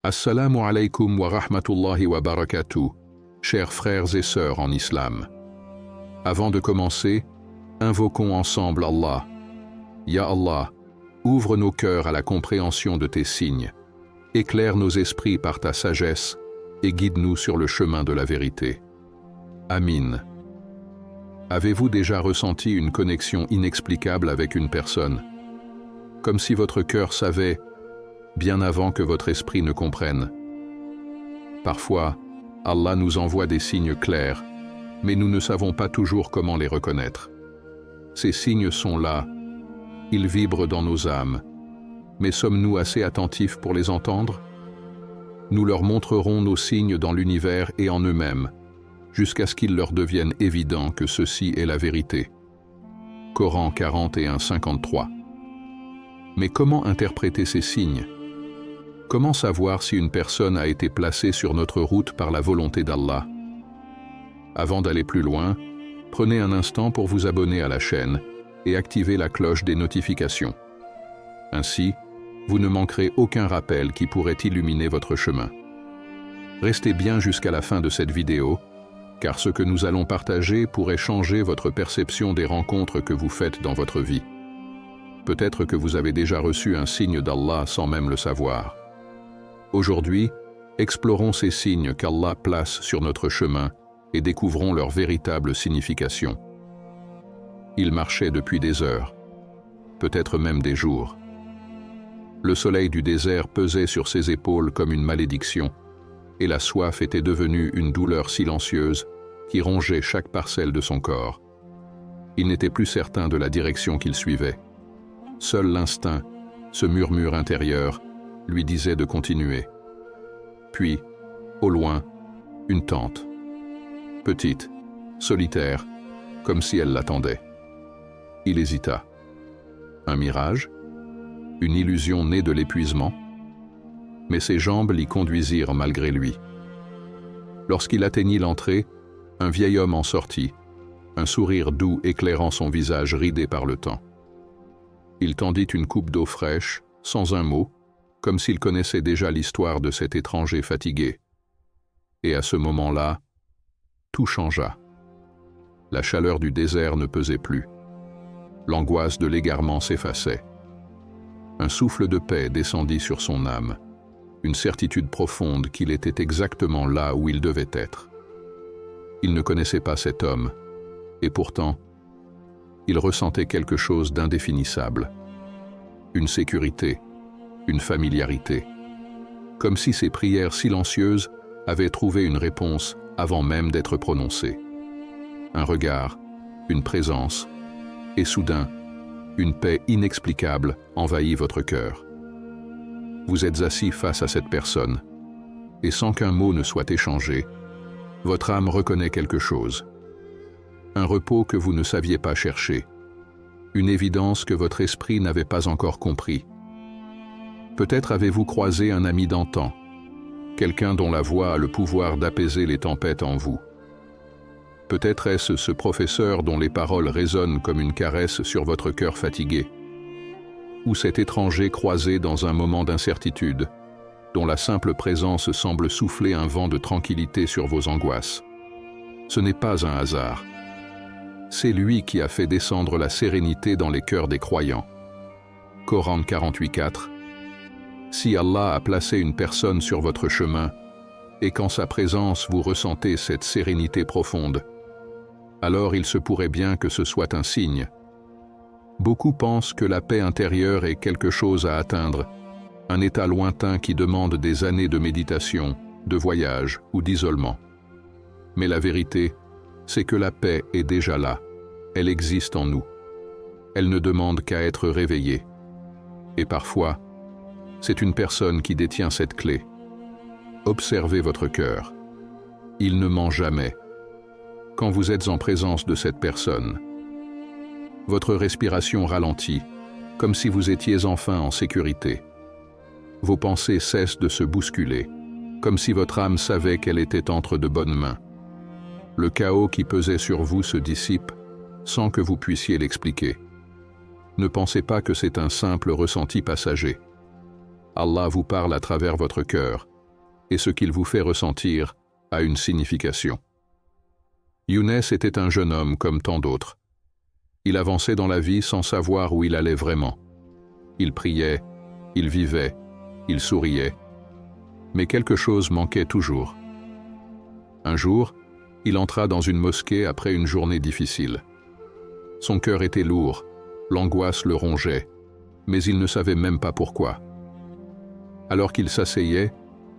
Assalamu alaikum wa rahmatullahi wa barakatuh, chers frères et sœurs en islam. Avant de commencer, invoquons ensemble Allah. Ya Allah, ouvre nos cœurs à la compréhension de tes signes, éclaire nos esprits par ta sagesse et guide-nous sur le chemin de la vérité. Amin. Avez-vous déjà ressenti une connexion inexplicable avec une personne? Comme si votre cœur savait, bien avant que votre esprit ne comprenne. Parfois, Allah nous envoie des signes clairs, mais nous ne savons pas toujours comment les reconnaître. Ces signes sont là, ils vibrent dans nos âmes, mais sommes-nous assez attentifs pour les entendre? Nous leur montrerons nos signes dans l'univers et en eux-mêmes, jusqu'à ce qu'il leur devienne évident que ceci est la vérité. Coran 41-53. Mais comment interpréter ces signes? Comment savoir si une personne a été placée sur notre route par la volonté d'Allah? Avant d'aller plus loin, prenez un instant pour vous abonner à la chaîne et activer la cloche des notifications. Ainsi, vous ne manquerez aucun rappel qui pourrait illuminer votre chemin. Restez bien jusqu'à la fin de cette vidéo, car ce que nous allons partager pourrait changer votre perception des rencontres que vous faites dans votre vie. Peut-être que vous avez déjà reçu un signe d'Allah sans même le savoir. Aujourd'hui, explorons ces signes qu'Allah place sur notre chemin et découvrons leur véritable signification. Il marchait depuis des heures, peut-être même des jours. Le soleil du désert pesait sur ses épaules comme une malédiction, et la soif était devenue une douleur silencieuse qui rongeait chaque parcelle de son corps. Il n'était plus certain de la direction qu'il suivait. Seul l'instinct, ce murmure intérieur, lui disait de continuer. Puis, au loin, une tente. Petite, solitaire, comme si elle l'attendait. Il hésita. Un mirage? Une illusion née de l'épuisement? Mais ses jambes l'y conduisirent malgré lui. Lorsqu'il atteignit l'entrée, un vieil homme en sortit, un sourire doux éclairant son visage ridé par le temps. Il tendit une coupe d'eau fraîche, sans un mot, comme s'il connaissait déjà l'histoire de cet étranger fatigué. Et à ce moment-là, tout changea. La chaleur du désert ne pesait plus. L'angoisse de l'égarement s'effaçait. Un souffle de paix descendit sur son âme, une certitude profonde qu'il était exactement là où il devait être. Il ne connaissait pas cet homme, et pourtant, il ressentait quelque chose d'indéfinissable. Une sécurité, une familiarité. Comme si ses prières silencieuses avaient trouvé une réponse avant même d'être prononcées. Un regard, une présence, et soudain, une paix inexplicable envahit votre cœur. Vous êtes assis face à cette personne, et sans qu'un mot ne soit échangé, votre âme reconnaît quelque chose. Un repos que vous ne saviez pas chercher, une évidence que votre esprit n'avait pas encore compris. Peut-être avez-vous croisé un ami d'antan, quelqu'un dont la voix a le pouvoir d'apaiser les tempêtes en vous. Peut-être est-ce ce professeur dont les paroles résonnent comme une caresse sur votre cœur fatigué, ou cet étranger croisé dans un moment d'incertitude, dont la simple présence semble souffler un vent de tranquillité sur vos angoisses. Ce n'est pas un hasard. C'est lui qui a fait descendre la sérénité dans les cœurs des croyants. Coran 48-4. Si Allah a placé une personne sur votre chemin, et qu'en sa présence vous ressentez cette sérénité profonde, alors il se pourrait bien que ce soit un signe. Beaucoup pensent que la paix intérieure est quelque chose à atteindre, un état lointain qui demande des années de méditation, de voyage ou d'isolement. Mais la vérité, c'est que la paix est déjà là, elle existe en nous. Elle ne demande qu'à être réveillée. Et parfois, c'est une personne qui détient cette clé. Observez votre cœur. Il ne ment jamais. Quand vous êtes en présence de cette personne, votre respiration ralentit, comme si vous étiez enfin en sécurité. Vos pensées cessent de se bousculer, comme si votre âme savait qu'elle était entre de bonnes mains. Le chaos qui pesait sur vous se dissipe, sans que vous puissiez l'expliquer. Ne pensez pas que c'est un simple ressenti passager. Allah vous parle à travers votre cœur, et ce qu'il vous fait ressentir a une signification. Younes était un jeune homme comme tant d'autres. Il avançait dans la vie sans savoir où il allait vraiment. Il priait, il vivait, il souriait. Mais quelque chose manquait toujours. Un jour, il entra dans une mosquée après une journée difficile. Son cœur était lourd, l'angoisse le rongeait, mais il ne savait même pas pourquoi. Alors qu'il s'asseyait,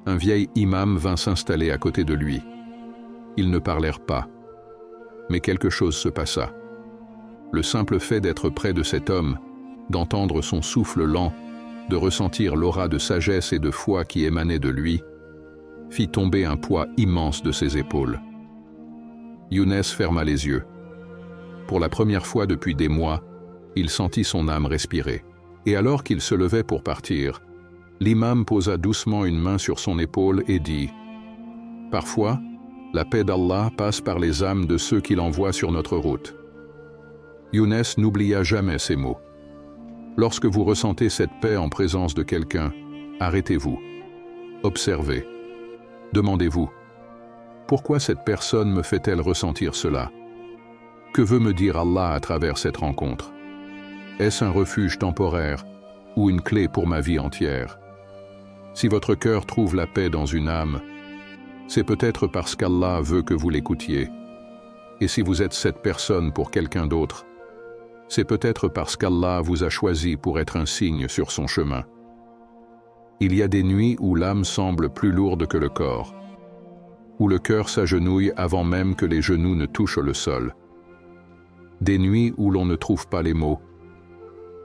un vieil imam vint s'installer à côté de lui. Ils ne parlèrent pas, mais quelque chose se passa. Le simple fait d'être près de cet homme, d'entendre son souffle lent, de ressentir l'aura de sagesse et de foi qui émanait de lui, fit tomber un poids immense de ses épaules. Younes ferma les yeux. Pour la première fois depuis des mois, il sentit son âme respirer. Et alors qu'il se levait pour partir, l'imam posa doucement une main sur son épaule et dit « Parfois, la paix d'Allah passe par les âmes de ceux qu'il envoie sur notre route. » Younes n'oublia jamais ces mots. Lorsque vous ressentez cette paix en présence de quelqu'un, arrêtez-vous. Observez. Demandez-vous, pourquoi cette personne me fait-elle ressentir cela? Que veut me dire Allah à travers cette rencontre? Est-ce un refuge temporaire ou une clé pour ma vie entière? Si votre cœur trouve la paix dans une âme, c'est peut-être parce qu'Allah veut que vous l'écoutiez. Et si vous êtes cette personne pour quelqu'un d'autre, c'est peut-être parce qu'Allah vous a choisi pour être un signe sur son chemin. Il y a des nuits où l'âme semble plus lourde que le corps, où le cœur s'agenouille avant même que les genoux ne touchent le sol. Des nuits où l'on ne trouve pas les mots,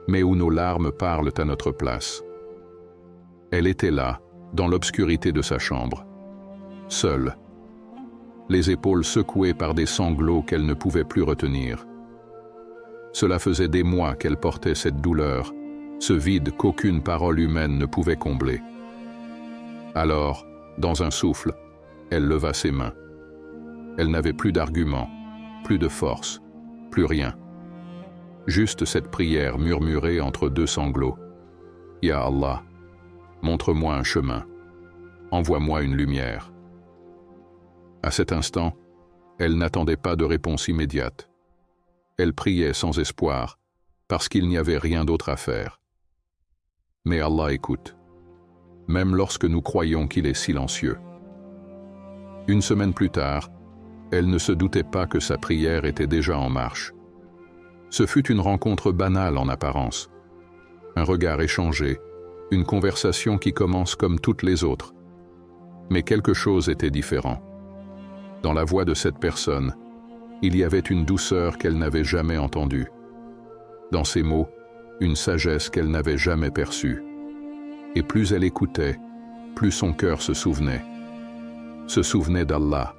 mais où nos larmes parlent à notre place. Elle était là, dans l'obscurité de sa chambre, seule, les épaules secouées par des sanglots qu'elle ne pouvait plus retenir. Cela faisait des mois qu'elle portait cette douleur, ce vide qu'aucune parole humaine ne pouvait combler. Alors, dans un souffle, elle leva ses mains. Elle n'avait plus d'arguments, plus de force, plus rien. Juste cette prière murmurée entre deux sanglots. « Ya Allah, montre-moi un chemin, envoie-moi une lumière. » À cet instant, elle n'attendait pas de réponse immédiate. Elle priait sans espoir, parce qu'il n'y avait rien d'autre à faire. Mais Allah écoute, même lorsque nous croyons qu'il est silencieux. Une semaine plus tard, elle ne se doutait pas que sa prière était déjà en marche. Ce fut une rencontre banale en apparence. Un regard échangé, une conversation qui commence comme toutes les autres. Mais quelque chose était différent. Dans la voix de cette personne, il y avait une douceur qu'elle n'avait jamais entendue. Dans ses mots, une sagesse qu'elle n'avait jamais perçue. Et plus elle écoutait, plus son cœur se souvenait d'Allah.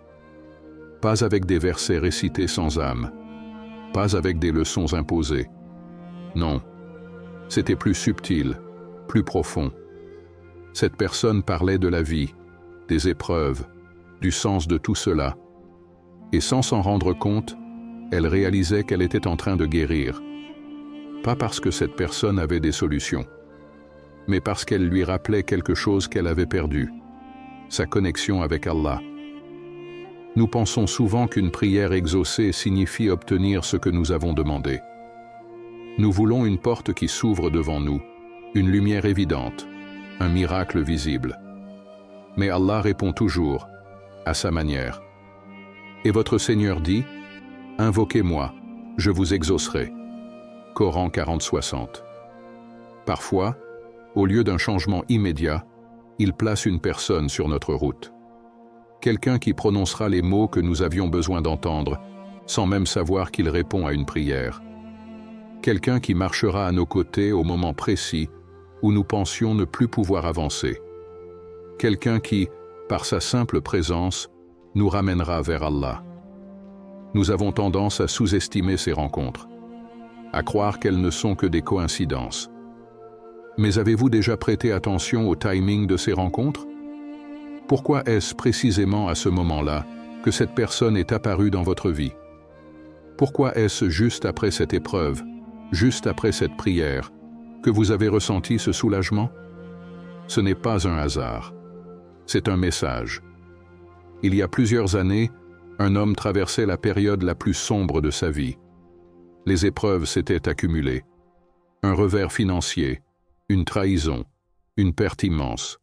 Pas avec des versets récités sans âme, pas avec des leçons imposées. Non, c'était plus subtil, plus profond. Cette personne parlait de la vie, des épreuves, du sens de tout cela. Et sans s'en rendre compte, elle réalisait qu'elle était en train de guérir. Pas parce que cette personne avait des solutions, mais parce qu'elle lui rappelait quelque chose qu'elle avait perdu, sa connexion avec Allah. Nous pensons souvent qu'une prière exaucée signifie obtenir ce que nous avons demandé. Nous voulons une porte qui s'ouvre devant nous, une lumière évidente, un miracle visible. Mais Allah répond toujours, à sa manière. Et votre Seigneur dit, « Invoquez-moi, je vous exaucerai. » Coran 40-60. Parfois, au lieu d'un changement immédiat, il place une personne sur notre route. Quelqu'un qui prononcera les mots que nous avions besoin d'entendre, sans même savoir qu'il répond à une prière. Quelqu'un qui marchera à nos côtés au moment précis où nous pensions ne plus pouvoir avancer. Quelqu'un qui, par sa simple présence, nous ramènera vers Allah. Nous avons tendance à sous-estimer ces rencontres, à croire qu'elles ne sont que des coïncidences. Mais avez-vous déjà prêté attention au timing de ces rencontres? Pourquoi est-ce précisément à ce moment-là que cette personne est apparue dans votre vie? Pourquoi est-ce juste après cette épreuve, juste après cette prière, que vous avez ressenti ce soulagement? Ce n'est pas un hasard. C'est un message. Il y a plusieurs années, un homme traversait la période la plus sombre de sa vie. Les épreuves s'étaient accumulées. Un revers financier, une trahison, une perte immense.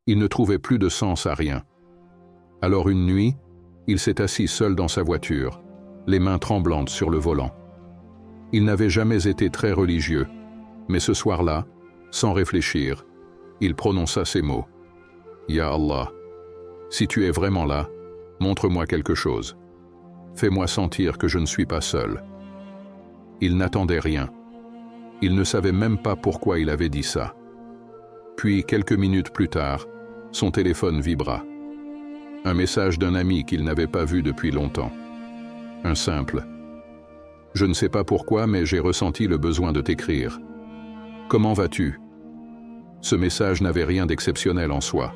Il ne trouvait plus de sens à rien. Alors une nuit, il s'est assis seul dans sa voiture, les mains tremblantes sur le volant. Il n'avait jamais été très religieux, mais ce soir-là, sans réfléchir, il prononça ces mots. « Ya Allah, si tu es vraiment là, montre-moi quelque chose. Fais-moi sentir que je ne suis pas seul. » Il n'attendait rien. Il ne savait même pas pourquoi il avait dit ça. Puis, quelques minutes plus tard, son téléphone vibra. Un message d'un ami qu'il n'avait pas vu depuis longtemps. Un simple. « Je ne sais pas pourquoi, mais j'ai ressenti le besoin de t'écrire. Comment vas-tu » Ce message n'avait rien d'exceptionnel en soi.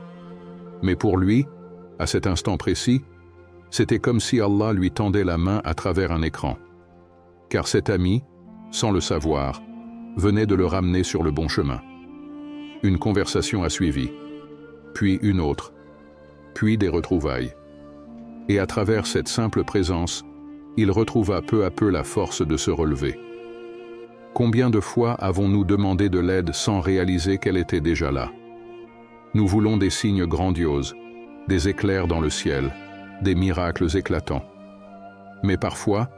Mais pour lui, à cet instant précis, c'était comme si Allah lui tendait la main à travers un écran. Car cet ami, sans le savoir, venait de le ramener sur le bon chemin. Une conversation a suivi, puis une autre, puis des retrouvailles. Et à travers cette simple présence, il retrouva peu à peu la force de se relever. Combien de fois avons-nous demandé de l'aide sans réaliser qu'elle était déjà là? Nous voulons des signes grandioses, des éclairs dans le ciel, des miracles éclatants. Mais parfois,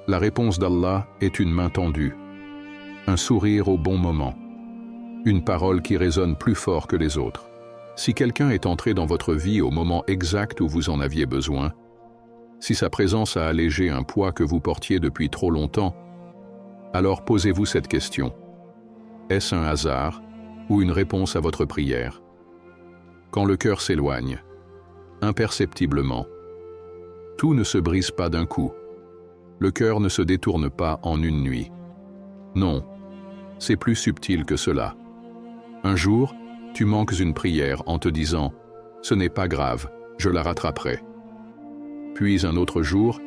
la réponse d'Allah est une main tendue, un sourire au bon moment, une parole qui résonne plus fort que les autres. Si quelqu'un est entré dans votre vie au moment exact où vous en aviez besoin, si sa présence a allégé un poids que vous portiez depuis trop longtemps, alors posez-vous cette question. Est-ce un hasard ou une réponse à votre prière? Quand le cœur s'éloigne, imperceptiblement, tout ne se brise pas d'un coup. Le cœur ne se détourne pas en une nuit. Non, c'est plus subtil que cela. Un jour, tu manques une prière en te disant « Ce n'est pas grave, je la rattraperai ». Puis un autre jour,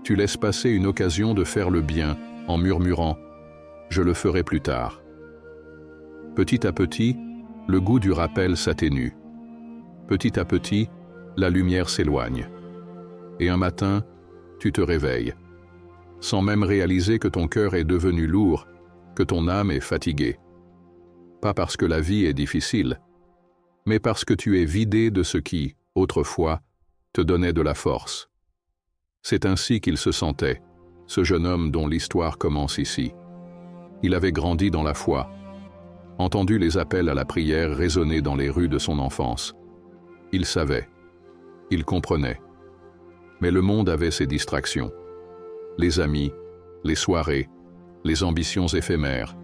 tu laisses passer une occasion de faire le bien en murmurant « Je le ferai plus tard ». Petit à petit, le goût du rappel s'atténue. Petit à petit, la lumière s'éloigne. Et un matin, tu te réveilles, sans même réaliser que ton cœur est devenu lourd, que ton âme est fatiguée. Pas parce que la vie est difficile, mais parce que tu es vidé de ce qui, autrefois, te donnait de la force. C'est ainsi qu'il se sentait, ce jeune homme dont l'histoire commence ici. Il avait grandi dans la foi, entendu les appels à la prière résonner dans les rues de son enfance. Il savait, il comprenait. Mais le monde avait ses distractions. Les amis, les soirées, les ambitions éphémères.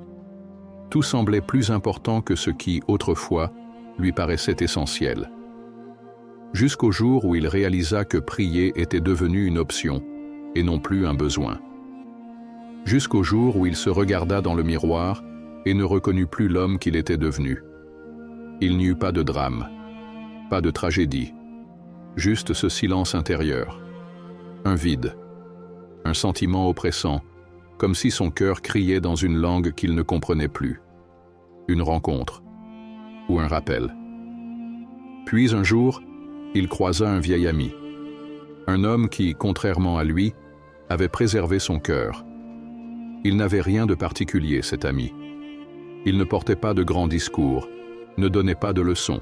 Tout semblait plus important que ce qui, autrefois, lui paraissait essentiel. Jusqu'au jour où il réalisa que prier était devenu une option et non plus un besoin. Jusqu'au jour où il se regarda dans le miroir et ne reconnut plus l'homme qu'il était devenu. Il n'y eut pas de drame, pas de tragédie, juste ce silence intérieur, un vide, un sentiment oppressant, comme si son cœur criait dans une langue qu'il ne comprenait plus. Une rencontre ou un rappel. Puis un jour, il croisa un vieil ami, un homme qui, contrairement à lui, avait préservé son cœur. Il n'avait rien de particulier, cet ami. Il ne portait pas de grands discours, ne donnait pas de leçons.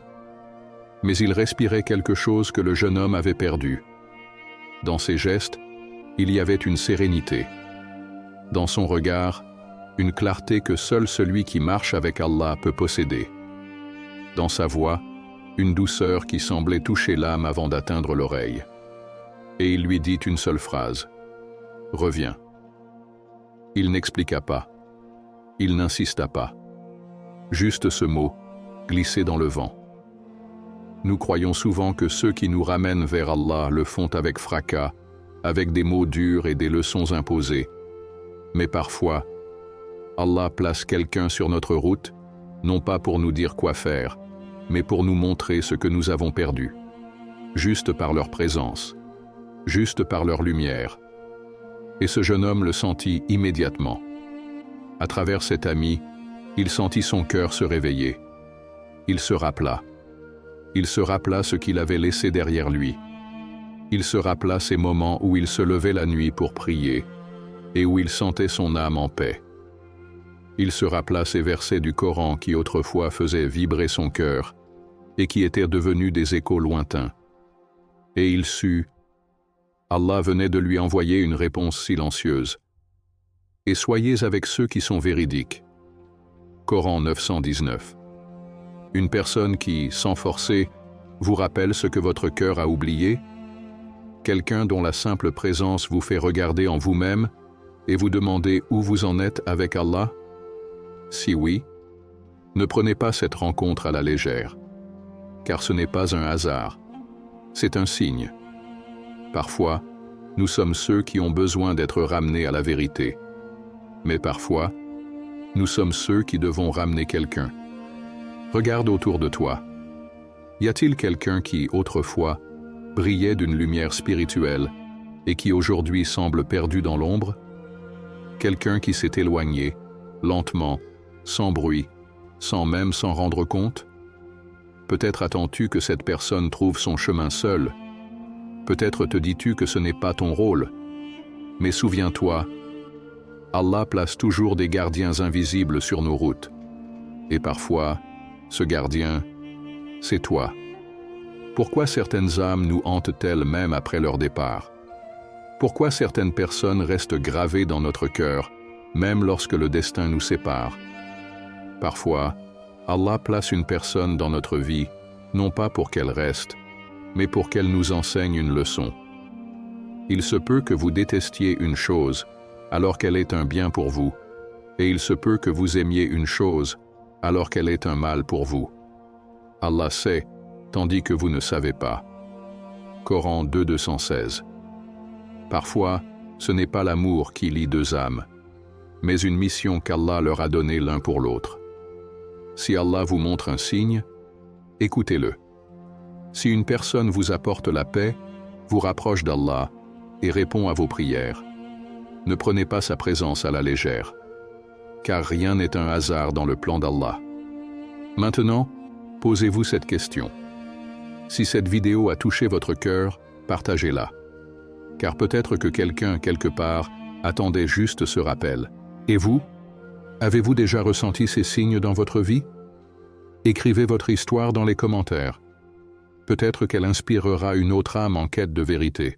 Mais il respirait quelque chose que le jeune homme avait perdu. Dans ses gestes, il y avait une sérénité. Dans son regard, une clarté que seul celui qui marche avec Allah peut posséder. Dans sa voix, une douceur qui semblait toucher l'âme avant d'atteindre l'oreille. Et il lui dit une seule phrase. « Reviens ». Il n'expliqua pas. Il n'insista pas. Juste ce mot, glissé dans le vent. Nous croyons souvent que ceux qui nous ramènent vers Allah le font avec fracas, avec des mots durs et des leçons imposées. Mais parfois, Allah place quelqu'un sur notre route, non pas pour nous dire quoi faire, mais pour nous montrer ce que nous avons perdu, juste par leur présence, juste par leur lumière. Et ce jeune homme le sentit immédiatement. À travers cet ami, il sentit son cœur se réveiller. Il se rappela. Il se rappela ce qu'il avait laissé derrière lui. Il se rappela ces moments où il se levait la nuit pour prier et où il sentait son âme en paix. Il se rappela ces versets du Coran qui autrefois faisaient vibrer son cœur et qui étaient devenus des échos lointains. Et il sut, Allah venait de lui envoyer une réponse silencieuse. Et soyez avec ceux qui sont véridiques. Coran 919. Une personne qui, sans forcer, vous rappelle ce que votre cœur a oublié, quelqu'un dont la simple présence vous fait regarder en vous-même et vous demander où vous en êtes avec Allah? Si oui, ne prenez pas cette rencontre à la légère, car ce n'est pas un hasard, c'est un signe. Parfois, nous sommes ceux qui ont besoin d'être ramenés à la vérité, mais parfois, nous sommes ceux qui devons ramener quelqu'un. Regarde autour de toi. Y a-t-il quelqu'un qui, autrefois, brillait d'une lumière spirituelle et qui aujourd'hui semble perdu dans l'ombre? Quelqu'un qui s'est éloigné, lentement, sans bruit, sans même s'en rendre compte? Peut-être attends-tu que cette personne trouve son chemin seule. Peut-être te dis-tu que ce n'est pas ton rôle. Mais souviens-toi, Allah place toujours des gardiens invisibles sur nos routes. Et parfois, ce gardien, c'est toi. Pourquoi certaines âmes nous hantent-elles même après leur départ? Pourquoi certaines personnes restent gravées dans notre cœur, même lorsque le destin nous sépare? Parfois, Allah place une personne dans notre vie, non pas pour qu'elle reste, mais pour qu'elle nous enseigne une leçon. Il se peut que vous détestiez une chose, alors qu'elle est un bien pour vous, et il se peut que vous aimiez une chose, alors qu'elle est un mal pour vous. Allah sait, tandis que vous ne savez pas. Coran 2:216. Parfois, ce n'est pas l'amour qui lie deux âmes, mais une mission qu'Allah leur a donnée l'un pour l'autre. Si Allah vous montre un signe, écoutez-le. Si une personne vous apporte la paix, vous rapproche d'Allah et répond à vos prières, ne prenez pas sa présence à la légère, car rien n'est un hasard dans le plan d'Allah. Maintenant, posez-vous cette question. Si cette vidéo a touché votre cœur, partagez-la. Car peut-être que quelqu'un, quelque part, attendait juste ce rappel. Et vous? Avez-vous déjà ressenti ces signes dans votre vie? Écrivez votre histoire dans les commentaires. Peut-être qu'elle inspirera une autre âme en quête de vérité.